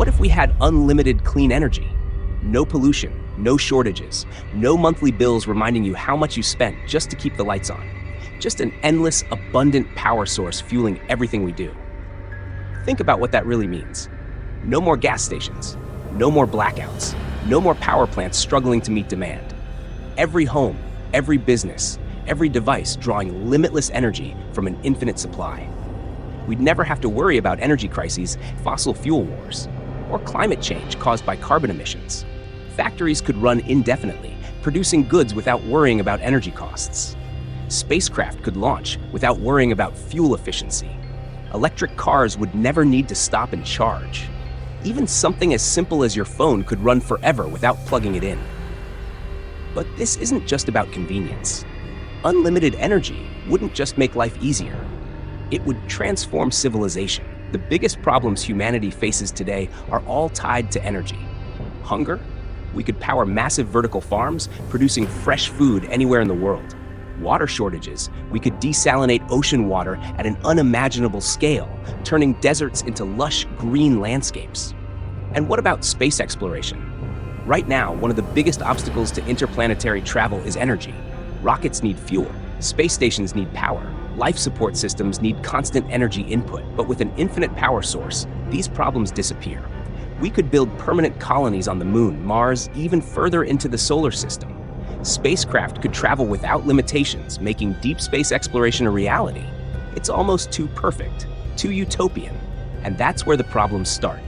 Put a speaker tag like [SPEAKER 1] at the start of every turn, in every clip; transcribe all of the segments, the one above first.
[SPEAKER 1] What if we had unlimited clean energy? No pollution, no shortages, no monthly bills reminding you how much you spent just to keep the lights on. Just an endless, abundant power source fueling everything we do. Think about what that really means. No more gas stations, no more blackouts, no more power plants struggling to meet demand. Every home, every business, every device drawing limitless energy from an infinite supply. We'd never have to worry about energy crises, fossil fuel wars, or climate change caused by carbon emissions. Factories could run indefinitely, producing goods without worrying about energy costs. Spacecraft could launch without worrying about fuel efficiency. Electric cars would never need to stop and charge. Even something as simple as your phone could run forever without plugging it in. But this isn't just about convenience. Unlimited energy wouldn't just make life easier. It would transform civilization. The biggest problems humanity faces today are all tied to energy. Hunger? We could power massive vertical farms, producing fresh food anywhere in the world. Water shortages? We could desalinate ocean water at an unimaginable scale, turning deserts into lush green landscapes. And what about space exploration? Right now, one of the biggest obstacles to interplanetary travel is energy. Rockets need fuel, space stations need power, life support systems need constant energy input, but with an infinite power source, these problems disappear. We could build permanent colonies on the moon, Mars, even further into the solar system. Spacecraft could travel without limitations, making deep space exploration a reality. It's almost too perfect, too utopian. And that's where the problems start.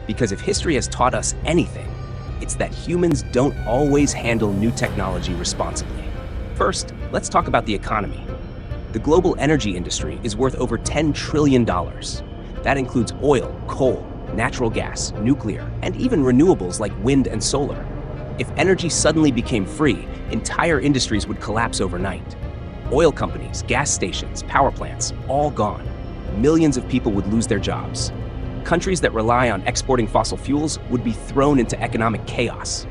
[SPEAKER 1] Because if history has taught us anything, it's that humans don't always handle new technology responsibly. First, let's talk about the economy. The global energy industry is worth over $10 trillion. That includes oil, coal, natural gas, nuclear, and even renewables like wind and solar. If energy suddenly became free, entire industries would collapse overnight. Oil companies, gas stations, power plants, all gone. Millions of people would lose their jobs. Countries that rely on exporting fossil fuels would be thrown into economic chaos.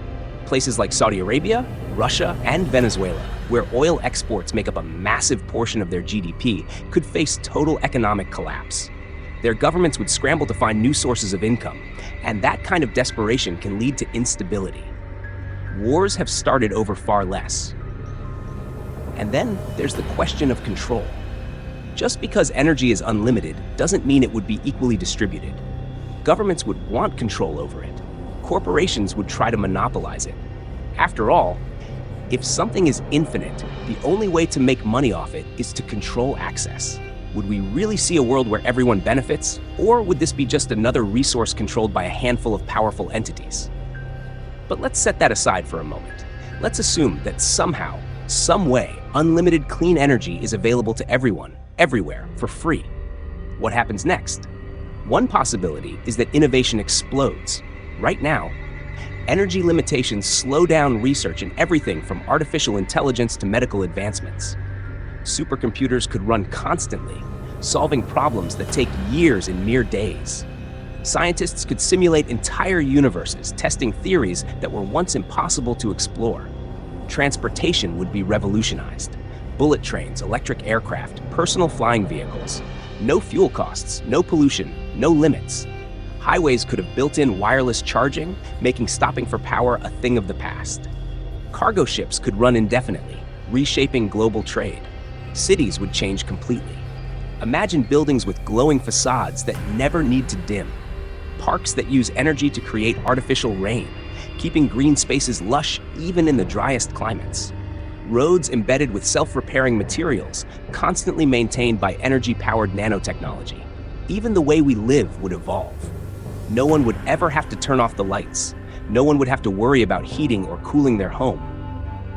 [SPEAKER 1] Places like Saudi Arabia, Russia, and Venezuela, where oil exports make up a massive portion of their GDP, could face total economic collapse. Their governments would scramble to find new sources of income, and that kind of desperation can lead to instability. Wars have started over far less. And then there's the question of control. Just because energy is unlimited doesn't mean it would be equally distributed. Governments would want control over it. Corporations would try to monopolize it. After all, if something is infinite, the only way to make money off it is to control access. Would we really see a world where everyone benefits, or would this be just another resource controlled by a handful of powerful entities? But let's set that aside for a moment. Let's assume that somehow, some way, unlimited clean energy is available to everyone, everywhere, for free. What happens next? One possibility is that innovation explodes. Right now, energy limitations slow down research in everything from artificial intelligence to medical advancements. Supercomputers could run constantly, solving problems that take years in mere days. Scientists could simulate entire universes, testing theories that were once impossible to explore. Transportation would be revolutionized. Bullet trains, electric aircraft, personal flying vehicles. No fuel costs, no pollution, no limits. Highways could have built-in wireless charging, making stopping for power a thing of the past. Cargo ships could run indefinitely, reshaping global trade. Cities would change completely. Imagine buildings with glowing facades that never need to dim. Parks that use energy to create artificial rain, keeping green spaces lush even in the driest climates. Roads embedded with self-repairing materials, constantly maintained by energy-powered nanotechnology. Even the way we live would evolve. No one would ever have to turn off the lights. No one would have to worry about heating or cooling their home.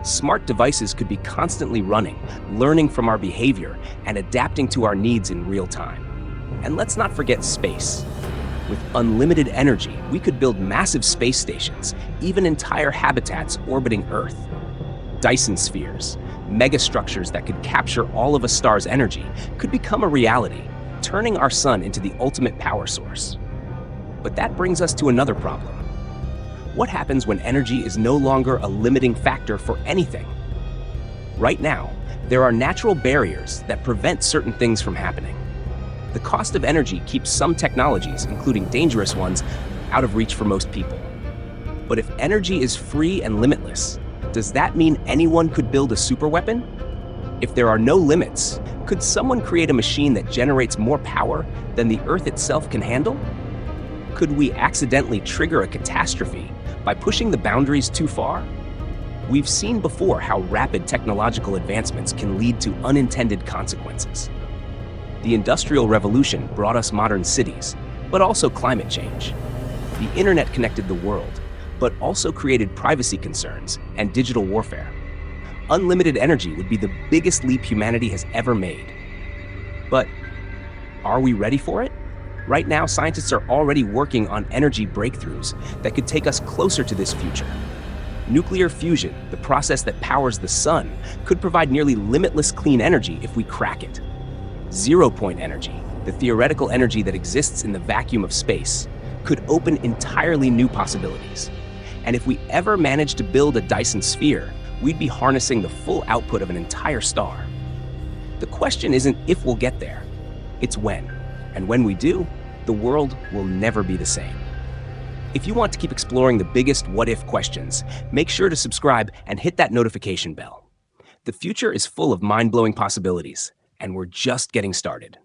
[SPEAKER 1] Smart devices could be constantly running, learning from our behavior, and adapting to our needs in real time. And let's not forget space. With unlimited energy, we could build massive space stations, even entire habitats orbiting Earth. Dyson spheres, megastructures that could capture all of a star's energy, could become a reality, turning our sun into the ultimate power source. But that brings us to another problem. What happens when energy is no longer a limiting factor for anything? Right now, there are natural barriers that prevent certain things from happening. The cost of energy keeps some technologies, including dangerous ones, out of reach for most people. But if energy is free and limitless, does that mean anyone could build a superweapon? If there are no limits, could someone create a machine that generates more power than the Earth itself can handle? Could we accidentally trigger a catastrophe by pushing the boundaries too far? We've seen before how rapid technological advancements can lead to unintended consequences. The Industrial Revolution brought us modern cities, but also climate change. The internet connected the world, but also created privacy concerns and digital warfare. Unlimited energy would be the biggest leap humanity has ever made. But are we ready for it? Right now, scientists are already working on energy breakthroughs that could take us closer to this future. Nuclear fusion, the process that powers the sun, could provide nearly limitless clean energy if we crack it. Zero-point energy, the theoretical energy that exists in the vacuum of space, could open entirely new possibilities. And if we ever manage to build a Dyson sphere, we'd be harnessing the full output of an entire star. The question isn't if we'll get there, it's when. And when we do, the world will never be the same. If you want to keep exploring the biggest what-if questions, make sure to subscribe and hit that notification bell. The future is full of mind-blowing possibilities, and we're just getting started.